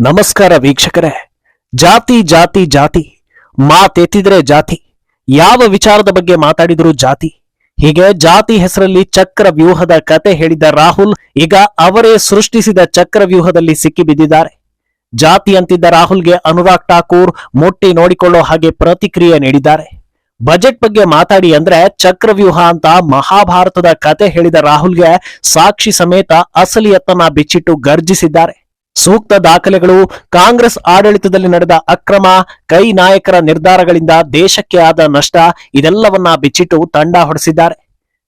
ನಮಸ್ಕಾರ ವೀಕ್ಷಕರೇ. ಜಾತಿ ಜಾತಿ ಜಾತಿ ಮಾತೆತ್ತಿದ್ರೆ ಜಾತಿ, ಯಾವ ವಿಚಾರದ ಬಗ್ಗೆ ಮಾತಾಡಿದ್ರು ಜಾತಿ. ಹೀಗೆ ಜಾತಿ ಹೆಸರಲ್ಲಿ ಚಕ್ರ ವ್ಯೂಹದ ಕತೆ ಹೇಳಿದ ರಾಹುಲ್ ಈಗ ಅವರೇ ಸೃಷ್ಟಿಸಿದ ಚಕ್ರ ವ್ಯೂಹದಲ್ಲಿ ಸಿಕ್ಕಿ ಬಿದ್ದಿದ್ದಾರೆ. ಜಾತಿ ಅಂತಿದ್ದ ರಾಹುಲ್ಗೆ ಅನುರಾಗ್ ಠಾಕೂರ್ ಮುಟ್ಟಿ ನೋಡಿಕೊಳ್ಳೋ ಹಾಗೆ ಪ್ರತಿಕ್ರಿಯೆ ನೀಡಿದ್ದಾರೆ. ಬಜೆಟ್ ಬಗ್ಗೆ ಮಾತಾಡಿ ಅಂದ್ರೆ ಚಕ್ರವ್ಯೂಹ ಅಂತ ಮಹಾಭಾರತದ ಕತೆ ಹೇಳಿದ ರಾಹುಲ್ಗೆ ಸಾಕ್ಷಿ ಸಮೇತ ಅಸಲಿಯತ್ತನ್ನ ಬಿಚ್ಚಿಟ್ಟು ಗರ್ಜಿಸಿದ್ದಾರೆ. ಸೂಕ್ತ ದಾಖಲೆಗಳು, ಕಾಂಗ್ರೆಸ್ ಆಡಳಿತದಲ್ಲಿ ನಡೆದ ಅಕ್ರಮ, ಕೈ ನಾಯಕರ ನಿರ್ಧಾರಗಳಿಂದ ದೇಶಕ್ಕೆ ಆದ ನಷ್ಟ, ಇದೆಲ್ಲವನ್ನ ಬಿಚ್ಚಿಟ್ಟು ತಂಡ ಹೊಡೆಸಿದ್ದಾರೆ.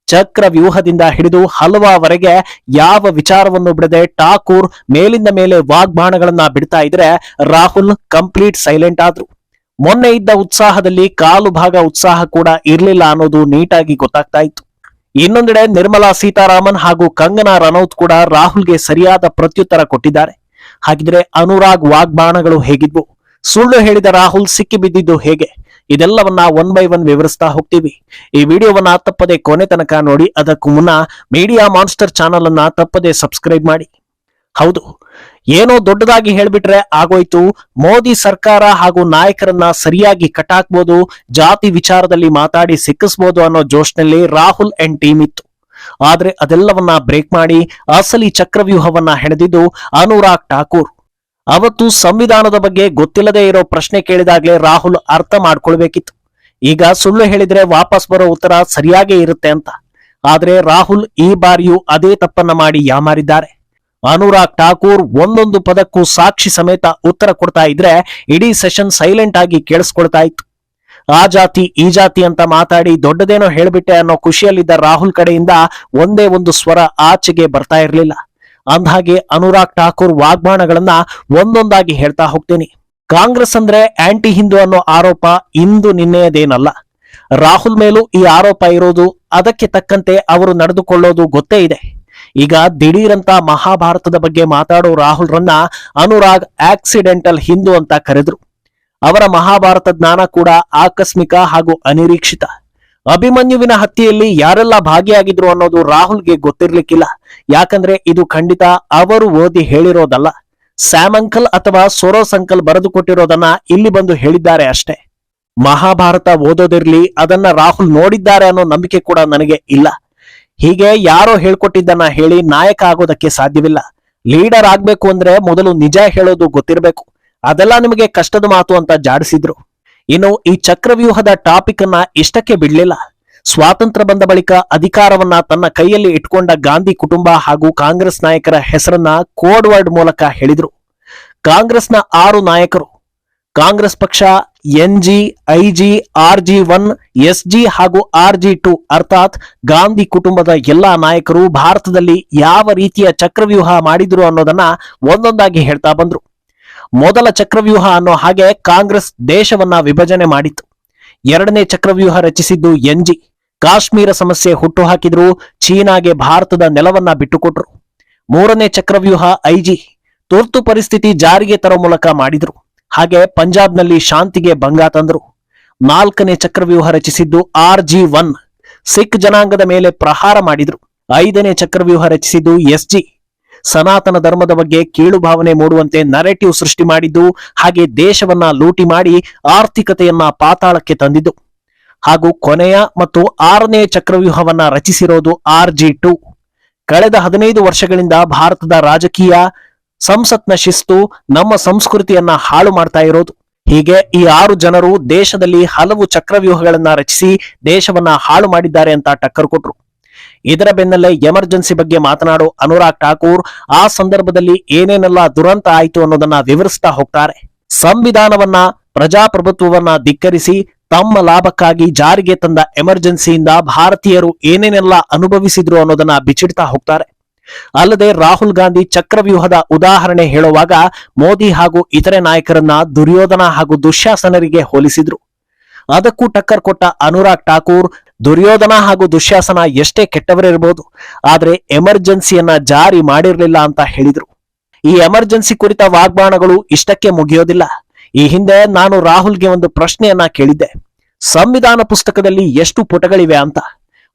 ಚಕ್ರ ವ್ಯೂಹದಿಂದ ಹಿಡಿದು ಹಲ್ವಾವರೆಗೆ ಯಾವ ವಿಚಾರವನ್ನು ಬಿಡದೆ ಠಾಕೂರ್ ಮೇಲಿಂದ ಮೇಲೆ ವಾಗ್ಬಾಣಗಳನ್ನ ಬಿಡ್ತಾ ಇದ್ರೆ ರಾಹುಲ್ ಕಂಪ್ಲೀಟ್ ಸೈಲೆಂಟ್ ಆದ್ರು. ಮೊನ್ನೆ ಇದ್ದ ಉತ್ಸಾಹದಲ್ಲಿ ಕಾಲು ಭಾಗ ಉತ್ಸಾಹ ಕೂಡ ಇರ್ಲಿಲ್ಲ ಅನ್ನೋದು ನೀಟಾಗಿ ಗೊತ್ತಾಗ್ತಾ ಇತ್ತು. ಇನ್ನೊಂದೆಡೆ ನಿರ್ಮಲಾ ಸೀತಾರಾಮನ್ ಹಾಗೂ ಕಂಗನಾ ರನೌತ್ ಕೂಡ ರಾಹುಲ್ಗೆ ಸರಿಯಾದ ಪ್ರತ್ಯುತ್ತರ ಕೊಟ್ಟಿದ್ದಾರೆ. ಹಾಗಿದ್ರೆ ಅನುರಾಗ್ ವಾಗ್ಬಾಣಗಳು ಹೇಗಿದ್ವು, ಸುಳ್ಳು ಹೇಳಿದ ರಾಹುಲ್ ಸಿಕ್ಕಿ ಬಿದ್ದಿದ್ದು ಹೇಗೆ, ಇದೆಲ್ಲವನ್ನ ಒನ್ ಬೈ ಒನ್ ವಿವರಿಸ್ತಾ ಹೋಗ್ತೀವಿ. ಈ ವಿಡಿಯೋವನ್ನ ತಪ್ಪದೆ ಕೊನೆ ತನಕ ನೋಡಿ. ಅದಕ್ಕೂ ಮುನ್ನ ಮೀಡಿಯಾ ಮಾನ್ಸ್ಟರ್ ಚಾನಲ್ ಅನ್ನ ತಪ್ಪದೆ ಸಬ್ಸ್ಕ್ರೈಬ್ ಮಾಡಿ. ಹೌದು, ಏನೋ ದೊಡ್ಡದಾಗಿ ಹೇಳ್ಬಿಟ್ರೆ ಆಗೋಯ್ತು, ಮೋದಿ ಸರ್ಕಾರ ಹಾಗೂ ನಾಯಕರನ್ನ ಸರಿಯಾಗಿ ಕಟ್ಟಾಕ್ಬೋದು, ಜಾತಿ ವಿಚಾರದಲ್ಲಿ ಮಾತಾಡಿ ಸಿಕ್ಕಿಸ್ಬೋದು ಅನ್ನೋ ಜೋಶ್ನಲ್ಲಿ ರಾಹುಲ್ ಅಂಡ್ ಟೀಮ್ ಇತ್ತು. ಆದ್ರೆ ಅದೆಲ್ಲವನ್ನ ಬ್ರೇಕ್ ಮಾಡಿ ಅಸಲಿ ಚಕ್ರವ್ಯೂಹವನ್ನ ಹೆಣೆದಿದ್ದು ಅನುರಾಗ್ ಠಾಕೂರ್. ಅವತ್ತು ಸಂವಿಧಾನದ ಬಗ್ಗೆ ಗೊತ್ತಿಲ್ಲದೆ ಇರೋ ಪ್ರಶ್ನೆ ಕೇಳಿದಾಗ್ಲೇ ರಾಹುಲ್ ಅರ್ಥ ಮಾಡ್ಕೊಳ್ಬೇಕಿತ್ತು, ಈಗ ಸುಳ್ಳು ಹೇಳಿದ್ರೆ ವಾಪಸ್ ಬರೋ ಉತ್ತರ ಸರಿಯಾಗೇ ಇರುತ್ತೆ ಅಂತ. ಆದ್ರೆ ರಾಹುಲ್ ಈ ಬಾರಿಯೂ ಅದೇ ತಪ್ಪನ್ನ ಮಾಡಿ ಯಾಮಾರಿದ್ದಾರೆ. ಅನುರಾಗ್ ಠಾಕೂರ್ ಒಂದೊಂದು ಪದಕ್ಕೂ ಸಾಕ್ಷಿ ಸಮೇತ ಉತ್ತರ ಕೊಡ್ತಾ ಇದ್ರೆ ಇಡೀ ಸೆಷನ್ ಸೈಲೆಂಟ್ ಆಗಿ ಕೇಳಿಸ್ಕೊಳ್ತಾ ಇತ್ತು. ಆ ಜಾತಿ ಈ ಜಾತಿ ಅಂತ ಮಾತಾಡಿ ದೊಡ್ಡದೇನೋ ಹೇಳ್ಬಿಟ್ಟೆ ಅನ್ನೋ ಖುಷಿಯಲ್ಲಿದ್ದ ರಾಹುಲ್ ಕಡೆಯಿಂದ ಒಂದೇ ಒಂದು ಸ್ವರ ಆಚೆಗೆ ಬರ್ತಾ ಇರಲಿಲ್ಲ. ಅಂದ್ಹಾಗೆ ಅನುರಾಗ್ ಠಾಕೂರ್ ವಾಗ್ಬಾಣಗಳನ್ನ ಒಂದೊಂದಾಗಿ ಹೇಳ್ತಾ ಹೋಗ್ತೀನಿ. ಕಾಂಗ್ರೆಸ್ ಅಂದ್ರೆ ಆಂಟಿ ಹಿಂದೂ ಅನ್ನೋ ಆರೋಪ ಇಂದು ನಿನ್ನೆಯದೇನಲ್ಲ. ರಾಹುಲ್ ಮೇಲೂ ಈ ಆರೋಪ ಇರೋದು, ಅದಕ್ಕೆ ತಕ್ಕಂತೆ ಅವರು ನಡೆದುಕೊಳ್ಳೋದು ಗೊತ್ತೇ ಇದೆ. ಈಗ ದಿಢೀರಂತ ಮಹಾಭಾರತದ ಬಗ್ಗೆ ಮಾತಾಡೋ ರಾಹುಲ್ ರನ್ನ ಅನುರಾಗ್ ಆಕ್ಸಿಡೆಂಟಲ್ ಹಿಂದೂ ಅಂತ ಕರೆದ್ರು. ಅವರ ಮಹಾಭಾರತ ಜ್ಞಾನ ಕೂಡ ಆಕಸ್ಮಿಕ ಹಾಗೂ ಅನಿರೀಕ್ಷಿತ. ಅಭಿಮನ್ಯುವಿನ ಹತ್ಯೆಯಲ್ಲಿ ಯಾರೆಲ್ಲ ಭಾಗಿಯಾಗಿದ್ರು ಅನ್ನೋದು ರಾಹುಲ್ಗೆ ಗೊತ್ತಿರ್ಲಿಕ್ಕಿಲ್ಲ. ಯಾಕಂದ್ರೆ ಇದು ಖಂಡಿತ ಅವರು ಓದಿ ಹೇಳಿರೋದಲ್ಲ, ಸ್ಯಾಮ್ ಅಂಕಲ್ ಅಥವಾ ಸೊರೋಸ್ ಅಂಕಲ್ ಬರೆದು ಕೊಟ್ಟಿರೋದನ್ನ ಇಲ್ಲಿ ಬಂದು ಹೇಳಿದ್ದಾರೆ ಅಷ್ಟೇ. ಮಹಾಭಾರತ ಓದೋದಿರ್ಲಿ, ಅದನ್ನ ರಾಹುಲ್ ನೋಡಿದ್ದಾರೆ ಅನ್ನೋ ನಂಬಿಕೆ ಕೂಡ ನನಗೆ ಇಲ್ಲ. ಹೀಗೆ ಯಾರೋ ಹೇಳ್ಕೊಟ್ಟಿದ್ದನ್ನ ಹೇಳಿ ನಾಯಕ ಆಗೋದಕ್ಕೆ ಸಾಧ್ಯವಿಲ್ಲ. ಲೀಡರ್ ಆಗ್ಬೇಕು ಅಂದ್ರೆ ಮೊದಲು ನಿಜ ಹೇಳೋದು ಗೊತ್ತಿರಬೇಕು. ಅದೆಲ್ಲ ನಿಮಗೆ ಕಷ್ಟದ ಮಾತು ಅಂತ ಜಾಡಿಸಿದ್ರು. ಇನ್ನು ಈ ಚಕ್ರವ್ಯೂಹದ ಟಾಪಿಕ್ ಅನ್ನ ಇಷ್ಟಕ್ಕೆ ಬಿಡ್ಲಿಲ್ಲ. ಸ್ವಾತಂತ್ರ್ಯ ಬಂದ ಬಳಿಕ ಅಧಿಕಾರವನ್ನ ತನ್ನ ಕೈಯಲ್ಲಿ ಇಟ್ಕೊಂಡ ಗಾಂಧಿ ಕುಟುಂಬ ಹಾಗೂ ಕಾಂಗ್ರೆಸ್ ನಾಯಕರ ಹೆಸರನ್ನ ಕೋಡ್ ವರ್ಡ್ ಮೂಲಕ ಹೇಳಿದ್ರು. ಕಾಂಗ್ರೆಸ್ನ 6 ನಾಯಕರು, ಕಾಂಗ್ರೆಸ್ ಪಕ್ಷ NG, IG, RG1, SG ಹಾಗೂ RG2 ಅರ್ಥಾತ್ ಗಾಂಧಿ ಕುಟುಂಬದ ಎಲ್ಲಾ ನಾಯಕರು ಭಾರತದಲ್ಲಿ ಯಾವ ರೀತಿಯ ಚಕ್ರವ್ಯೂಹ ಮಾಡಿದ್ರು ಅನ್ನೋದನ್ನ ಒಂದೊಂದಾಗಿ ಹೇಳ್ತಾ ಬಂದ್ರು. ಮೊದಲ ಚಕ್ರವ್ಯೂಹ ಅನ್ನೋ ಹಾಗೆ ಕಾಂಗ್ರೆಸ್ ದೇಶವನ್ನ ವಿಭಜನೆ ಮಾಡಿತ್ತು. ಎರಡನೇ ಚಕ್ರವ್ಯೂಹ ರಚಿಸಿದ್ದು NG, ಕಾಶ್ಮೀರ ಸಮಸ್ಯೆ ಹುಟ್ಟುಹಾಕಿದ್ರು, ಚೀನಾಗೆ ಭಾರತದ ನೆಲವನ್ನ ಬಿಟ್ಟುಕೊಟ್ರು. ಮೂರನೇ ಚಕ್ರವ್ಯೂಹ IG, ತುರ್ತು ಪರಿಸ್ಥಿತಿ ಜಾರಿಗೆ ತರೋ ಮೂಲಕ ಮಾಡಿದ್ರು, ಹಾಗೆ ಪಂಜಾಬ್ನಲ್ಲಿ ಶಾಂತಿಗೆ ಭಂಗ ತಂದ್ರು. ನಾಲ್ಕನೇ ಚಕ್ರವ್ಯೂಹ ರಚಿಸಿದ್ದು RG1, ಸಿಖ್ ಜನಾಂಗದ ಮೇಲೆ ಪ್ರಹಾರ ಮಾಡಿದ್ರು. ಐದನೇ ಚಕ್ರವ್ಯೂಹ ರಚಿಸಿದ್ದು SG, ಸನಾತನ ಧರ್ಮದ ಬಗ್ಗೆ ಕೀಳು ಭಾವನೆ ಮೂಡುವಂತೆ ನರೇಟಿವ್ ಸೃಷ್ಟಿ ಮಾಡಿದ್ದು, ಹಾಗೆ ದೇಶವನ್ನ ಲೂಟಿ ಮಾಡಿ ಆರ್ಥಿಕತೆಯನ್ನ ಪಾತಾಳಕ್ಕೆ ತಂದಿದ್ದು. ಹಾಗೂ ಕೊನೆಯ ಮತ್ತು 6ನೇ ಚಕ್ರವ್ಯೂಹವನ್ನ ರಚಿಸಿರೋದು RG2. ಕಳೆದ 15 ವರ್ಷಗಳಿಂದ ಭಾರತದ ರಾಜಕೀಯ, ಸಂಸತ್ನ ಶಿಸ್ತು, ನಮ್ಮ ಸಂಸ್ಕೃತಿಯನ್ನ ಹಾಳು ಮಾಡ್ತಾ ಇರೋದು. ಹೀಗೆ ಈ 6 ಜನರು ದೇಶದಲ್ಲಿ ಹಲವು ಚಕ್ರವ್ಯೂಹಗಳನ್ನ ರಚಿಸಿ ದೇಶವನ್ನ ಹಾಳು ಮಾಡಿದ್ದಾರೆ ಅಂತ ಟಕ್ಕರ್ ಕೊಟ್ರು. ಇದರ ಬೆನ್ನಲ್ಲೇ ಎಮರ್ಜೆನ್ಸಿ ಬಗ್ಗೆ ಮಾತನಾಡೋ ಅನುರಾಗ್ ಠಾಕೂರ್ ಆ ಸಂದರ್ಭದಲ್ಲಿ ಏನೇನೆಲ್ಲ ದುರಂತ ಆಯ್ತು ಅನ್ನೋದನ್ನ ವಿವರಿಸ್ತಾ ಹೋಗ್ತಾರೆ. ಸಂವಿಧಾನವನ್ನ, ಪ್ರಜಾಪ್ರಭುತ್ವವನ್ನ ಧಿಕ್ಕರಿಸಿ ತಮ್ಮ ಲಾಭಕ್ಕಾಗಿ ಜಾರಿಗೆ ತಂದ ಎಮರ್ಜೆನ್ಸಿಯಿಂದ ಭಾರತೀಯರು ಏನೇನೆಲ್ಲ ಅನುಭವಿಸಿದ್ರು ಅನ್ನೋದನ್ನ ಬಿಚ್ಚಿಡ್ತಾ ಹೋಗ್ತಾರೆ. ಅಲ್ಲದೆ ರಾಹುಲ್ ಗಾಂಧಿ ಚಕ್ರವ್ಯೂಹದ ಉದಾಹರಣೆ ಹೇಳುವಾಗ ಮೋದಿ ಹಾಗೂ ಇತರೆ ನಾಯಕರನ್ನ ದುರ್ಯೋಧನ ಹಾಗೂ ದುಶ್ಯಾಸನರಿಗೆ ಹೋಲಿಸಿದ್ರು. ಅದಕ್ಕೂ ಟಕ್ಕರ್ ಕೊಟ್ಟ ಅನುರಾಗ್ ಠಾಕೂರ್, ದುರ್ಯೋಧನ ಹಾಗೂ ದುಶ್ಯಾಸನ ಎಷ್ಟೇ ಕೆಟ್ಟವರಿರ್ಬೋದು, ಆದ್ರೆ ಎಮರ್ಜೆನ್ಸಿಯನ್ನ ಜಾರಿ ಮಾಡಿರ್ಲಿಲ್ಲ ಅಂತ ಹೇಳಿದ್ರು. ಈ ಎಮರ್ಜೆನ್ಸಿ ಕುರಿತ ವಾಗ್ಬಾಣಗಳು ಇಷ್ಟಕ್ಕೆ ಮುಗಿಯೋದಿಲ್ಲ. ಈ ಹಿಂದೆ ನಾನು ರಾಹುಲ್ಗೆ ಒಂದು ಪ್ರಶ್ನೆಯನ್ನ ಕೇಳಿದ್ದೆ, ಸಂವಿಧಾನ ಪುಸ್ತಕದಲ್ಲಿ ಎಷ್ಟು ಪುಟಗಳಿವೆ ಅಂತ.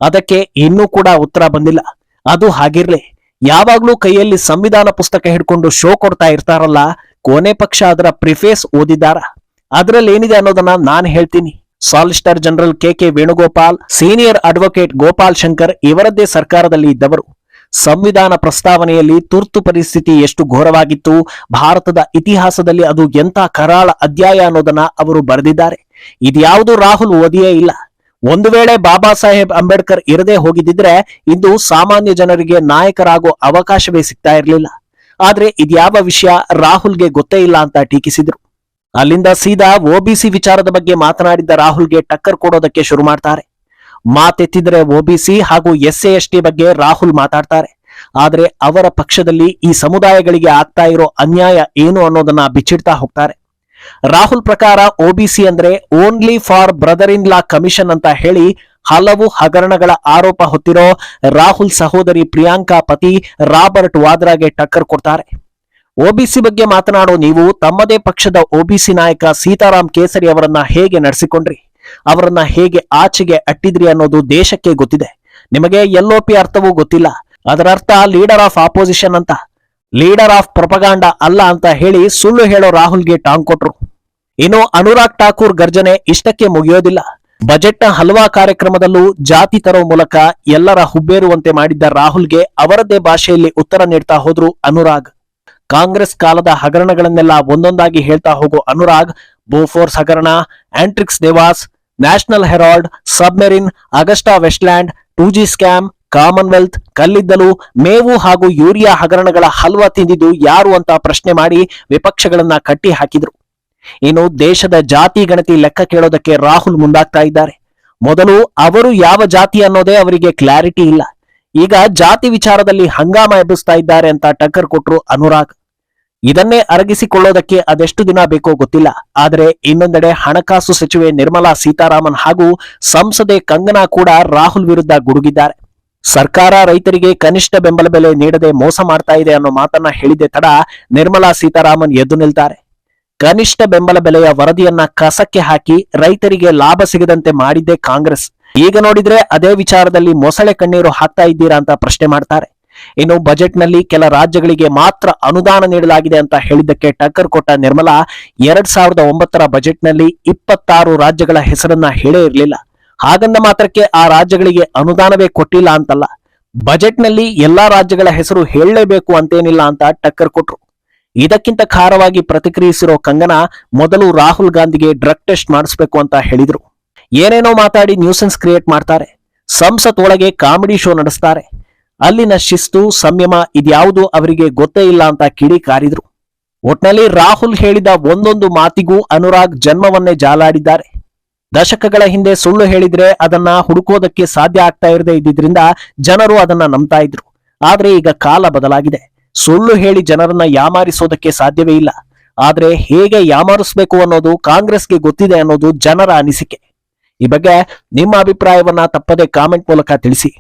ಅದಕ್ಕೆ ಇನ್ನೂ ಕೂಡ ಉತ್ತರ ಬಂದಿಲ್ಲ. ಅದು ಹಾಗಿರ್ಲಿ, ಯಾವಾಗ್ಲೂ ಕೈಯಲ್ಲಿ ಸಂವಿಧಾನ ಪುಸ್ತಕ ಹಿಡ್ಕೊಂಡು ಶೋ ಕೊಡ್ತಾ ಇರ್ತಾರಲ್ಲ, ಕೊನೆ ಪಕ್ಷ ಅದರ ಪ್ರಿಫೇಸ್ ಓದಿದ್ದಾರ? ಅದರಲ್ಲಿ ಏನಿದೆ ಅನ್ನೋದನ್ನ ನಾನು ಹೇಳ್ತೀನಿ. Solicitor general K Venugopal, senior advocate Gopal Shankar ಇವರದ್ದೇ ಸರ್ಕಾರದಲ್ಲಿ ಇದ್ದವರು. ಸಂವಿಧಾನ ಪ್ರಸ್ತಾವನೆಯಲ್ಲಿ ತುರ್ತು ಪರಿಸ್ಥಿತಿ ಎಷ್ಟು ಘೋರವಾಗಿತ್ತು, ಭಾರತದ ಇತಿಹಾಸದಲ್ಲಿ ಅದು ಎಂಥ ಕರಾಳ ಅಧ್ಯಾಯ ಅನ್ನೋದನ್ನ ಅವರು ಬರೆದಿದ್ದಾರೆ. ಇದ್ಯಾವುದು ರಾಹುಲ್ ಓದಿಯೇ ಇಲ್ಲ. ಒಂದು ವೇಳೆ ಬಾಬಾ ಸಾಹೇಬ್ ಅಂಬೇಡ್ಕರ್ ಇರದೇ ಹೋಗಿದ್ದಿದ್ರೆ ಇಂದು ಸಾಮಾನ್ಯ ಜನರಿಗೆ ನಾಯಕರಾಗೋ ಅವಕಾಶವೇ ಸಿಗ್ತಾ ಇರಲಿಲ್ಲ. ಆದ್ರೆ ಇದ್ಯಾವ ವಿಷಯ ರಾಹುಲ್ಗೆ ಗೊತ್ತೇ ಇಲ್ಲ ಅಂತ ಟೀಕಿಸಿದ್ರು. ಅಲ್ಲಿಂದ ಸೀದಾ ಒಬಿಸಿ ವಿಚಾರದ ಬಗ್ಗೆ ಮಾತನಾಡಿದ್ದ ರಾಹುಲ್ಗೆ ಟಕ್ಕರ್ ಕೊಡೋದಕ್ಕೆ ಶುರು ಮಾಡ್ತಾರೆ. ಮಾತೆತ್ತಿದ್ರೆ ಒಬಿಸಿ ಹಾಗೂ SC/ST ಬಗ್ಗೆ ರಾಹುಲ್ ಮಾತಾಡ್ತಾರೆ. ಆದ್ರೆ ಅವರ ಪಕ್ಷದಲ್ಲಿ ಈ ಸಮುದಾಯಗಳಿಗೆ ಆಗ್ತಾ ಇರೋ ಅನ್ಯಾಯ ಏನು ಅನ್ನೋದನ್ನ ಬಿಚ್ಚಿಡ್ತಾ ಹೋಗ್ತಾರೆ. ರಾಹುಲ್ ಪ್ರಕಾರ ಒಬಿಸಿ ಅಂದ್ರೆ only for brother in law commission ಅಂತ ಹೇಳಿ ಹಲವು ಹಗರಣಗಳ ಆರೋಪ ಹೊತ್ತಿರೋ ರಾಹುಲ್ ಸಹೋದರಿ ಪ್ರಿಯಾಂಕಾ ಪತಿ ರಾಬರ್ಟ್ ವಾದ್ರಾಗೆ ಟಕ್ಕರ್ ಕೊಡ್ತಾರೆ. ಒಬಿಸಿ ಬಗ್ಗೆ ಮಾತನಾಡೋ ನೀವು ತಮ್ಮದೇ ಪಕ್ಷದ ಒಬಿಸಿ ನಾಯಕ ಸೀತಾರಾಮ್ ಕೇಸರಿ ಅವರನ್ನ ಹೇಗೆ ನಡೆಸಿಕೊಂಡ್ರಿ, ಅವರನ್ನ ಹೇಗೆ ಆಚೆಗೆ ಅಟ್ಟಿದ್ರಿ ಅನ್ನೋದು ದೇಶಕ್ಕೆ ಗೊತ್ತಿದೆ. ನಿಮಗೆ LOP ಅರ್ಥವೂ ಗೊತ್ತಿಲ್ಲ. ಅದರ ಅರ್ಥ ಲೀಡರ್ ಆಫ್ ಆಪೋಸಿಷನ್ ಅಂತ, ಲೀಡರ್ ಆಫ್ ಪ್ರೊಪಗಾಂಡಾ ಅಲ್ಲ ಅಂತ ಹೇಳಿ ಸುಳ್ಳು ಹೇಳೋ ರಾಹುಲ್ಗೆ ಟಾಂಗ್ ಕೊಟ್ರು. ಇನ್ನು ಅನುರಾಗ್ ಠಾಕೂರ್ ಗರ್ಜನೆ ಇಷ್ಟಕ್ಕೆ ಮುಗಿಯೋದಿಲ್ಲ. ಬಜೆಟ್ನ ಹಲವಾ ಕಾರ್ಯಕ್ರಮದಲ್ಲೂ ಜಾತಿ ತರೋ ಮೂಲಕ ಎಲ್ಲರ ಹುಬ್ಬೇರುವಂತೆ ಮಾಡಿದ್ದ ರಾಹುಲ್ಗೆ ಅವರದ್ದೇ ಭಾಷೆಯಲ್ಲಿ ಉತ್ತರ ನೀಡ್ತಾ ಹೋದ್ರು ಅನುರಾಗ್. ಕಾಂಗ್ರೆಸ್ ಕಾಲದ ಹಗರಣಗಳನ್ನೆಲ್ಲ ಒಂದೊಂದಾಗಿ ಹೇಳ್ತಾ ಹೋಗೋ ಅನುರಾಗ್ ಬೋಫೋರ್ಸ್ ಹಗರಣ, Antrix Devas, National Herald, submarine, Agusta Westland, 2G scam, Commonwealth, ಕಲ್ಲಿದ್ದಲು, ಮೇವು ಹಾಗೂ ಯೂರಿಯಾ ಹಗರಣಗಳ ಹಲ್ವಾ ತಿಂದಿದ್ದು ಯಾರು ಅಂತ ಪ್ರಶ್ನೆ ಮಾಡಿ ವಿಪಕ್ಷಗಳನ್ನ ಕಟ್ಟಿ ಹಾಕಿದ್ರು. ಇನ್ನು ದೇಶದ ಜಾತಿ ಗಣತಿ ಲೆಕ್ಕ ಕೇಳೋದಕ್ಕೆ ರಾಹುಲ್ ಮುಂದಾಗ್ತಾ ಇದ್ದಾರೆ. ಮೊದಲು ಅವರು ಯಾವ ಜಾತಿ ಅನ್ನೋದೇ ಅವರಿಗೆ ಕ್ಲಾರಿಟಿ ಇಲ್ಲ. ಈಗ ಜಾತಿ ವಿಚಾರದಲ್ಲಿ ಹಂಗಾಮ ಎಬ್ಬಿಸ್ತಾ ಇದ್ದಾರೆ ಅಂತ ಟಕ್ಕರ್ ಕೊಟ್ರು ಅನುರಾಗ್. ಇದನ್ನೇ ಅರಗಿಸಿಕೊಳ್ಳೋದಕ್ಕೆ ಅದೆಷ್ಟು ದಿನ ಬೇಕೋ ಗೊತ್ತಿಲ್ಲ. ಆದರೆ ಇನ್ನೊಂದೆಡೆ ಹಣಕಾಸು ಸಚಿವೆ ನಿರ್ಮಲಾ ಸೀತಾರಾಮನ್ ಹಾಗೂ ಸಂಸದೆ ಕಂಗನಾ ಕೂಡ ರಾಹುಲ್ ವಿರುದ್ಧ ಗುಡುಗಿದ್ದಾರೆ. ಸರ್ಕಾರ ರೈತರಿಗೆ ಕನಿಷ್ಠ ಬೆಂಬಲ ಬೆಲೆ ನೀಡದೆ ಮೋಸ ಮಾಡ್ತಾ ಇದೆ ಅನ್ನೋ ಮಾತನ್ನ ಹೇಳಿದೆ ತಡ ನಿರ್ಮಲಾ ಸೀತಾರಾಮನ್ ಎದ್ದು ನಿಲ್ತಾರೆ. ಕನಿಷ್ಠ ಬೆಂಬಲ ಬೆಲೆಯ ವರದಿಯನ್ನ ಕಸಕ್ಕೆ ಹಾಕಿ ರೈತರಿಗೆ ಲಾಭ ಸಿಗದಂತೆ ಮಾಡಿದ್ದೇ ಕಾಂಗ್ರೆಸ್. ಈಗ ನೋಡಿದ್ರೆ ಅದೇ ವಿಚಾರದಲ್ಲಿ ಮೊಸಳೆ ಕಣ್ಣೀರು ಹಾಕ್ತಾ ಇದ್ದೀರಾ ಅಂತ ಪ್ರಶ್ನೆ ಮಾಡ್ತಾರೆ. ಇನ್ನು ಬಜೆಟ್ನಲ್ಲಿ ಕೆಲ ರಾಜ್ಯಗಳಿಗೆ ಮಾತ್ರ ಅನುದಾನ ನೀಡಲಾಗಿದೆ ಅಂತ ಹೇಳಿದ್ದಕ್ಕೆ ಟಕ್ಕರ್ ಕೊಟ್ಟ ನಿರ್ಮಲಾ 2009ರ ಬಜೆಟ್ನಲ್ಲಿ 26 ರಾಜ್ಯಗಳ ಹೆಸರನ್ನ ಹೇಳೇ ಇರಲಿಲ್ಲ. ಹಾಗಂದ ಮಾತ್ರಕ್ಕೆ ಆ ರಾಜ್ಯಗಳಿಗೆ ಅನುದಾನವೇ ಕೊಟ್ಟಿಲ್ಲ ಅಂತಲ್ಲ, ಬಜೆಟ್ನಲ್ಲಿ ಎಲ್ಲಾ ರಾಜ್ಯಗಳ ಹೆಸರು ಹೇಳಲೇಬೇಕು ಅಂತೇನಿಲ್ಲ ಅಂತ ಟಕ್ಕರ್ ಕೊಟ್ರು. ಇದಕ್ಕಿಂತ ಖಾರವಾಗಿ ಪ್ರತಿಕ್ರಿಯಿಸಿರೋ ಕಂಗನಾ ಮೊದಲು ರಾಹುಲ್ ಗಾಂಧಿಗೆ ಡ್ರಗ್ ಟೆಸ್ಟ್ ಮಾಡಿಸ್ಬೇಕು ಅಂತ ಹೇಳಿದ್ರು. ಏನೇನೋ ಮಾತಾಡಿ ನ್ಯೂಸೆನ್ಸ್ ಕ್ರಿಯೇಟ್ ಮಾಡ್ತಾರೆ. ಸಂಸತ್ ಒಳಗೆ ಕಾಮಿಡಿ ಶೋ ನಡೆಸ್ತಾರೆ. ಅಲ್ಲಿನ ಶಿಸ್ತು ಸಂಯಮ ಇದ್ಯಾವುದು ಅವರಿಗೆ ಗೊತ್ತೇ ಇಲ್ಲ ಅಂತ ಕಿಡಿ ಕಾರಿದ್ರು. ಒಟ್ನಲ್ಲಿ ರಾಹುಲ್ ಹೇಳಿದ ಒಂದೊಂದು ಮಾತಿಗೂ ಅನುರಾಗ್ ಜನ್ಮವನ್ನೇ ಜಾಲಾಡಿದ್ದಾರೆ. ದಶಕಗಳ ಹಿಂದೆ ಸುಳ್ಳು ಹೇಳಿದ್ರೆ ಅದನ್ನ ಹುಡುಕೋದಕ್ಕೆ ಸಾಧ್ಯ ಆಗ್ತಾ ಇರದೇ ಇದ್ದಿದ್ರಿಂದ ಜನರು ಅದನ್ನ ನಂಬ್ತಾ ಇದ್ರು. ಆದ್ರೆ ಈಗ ಕಾಲ ಬದಲಾಗಿದೆ. ಸುಳ್ಳು ಹೇಳಿ ಜನರನ್ನ ಯಾಮಾರಿಸೋದಕ್ಕೆ ಸಾಧ್ಯವೇ ಇಲ್ಲ. ಆದ್ರೆ ಹೇಗೆ ಯಾಮಾರಿಸಬೇಕು ಅನ್ನೋದು ಕಾಂಗ್ರೆಸ್ಗೆ ಗೊತ್ತಿದೆ ಅನ್ನೋದು ಜನರ ಅನಿಸಿಕೆ. ಈ ಬಗ್ಗೆ ನಿಮ್ಮ ಅಭಿಪ್ರಾಯವನ್ನ ತಪ್ಪದೆ ಕಾಮೆಂಟ್ ಮೂಲಕ ತಿಳಿಸಿ.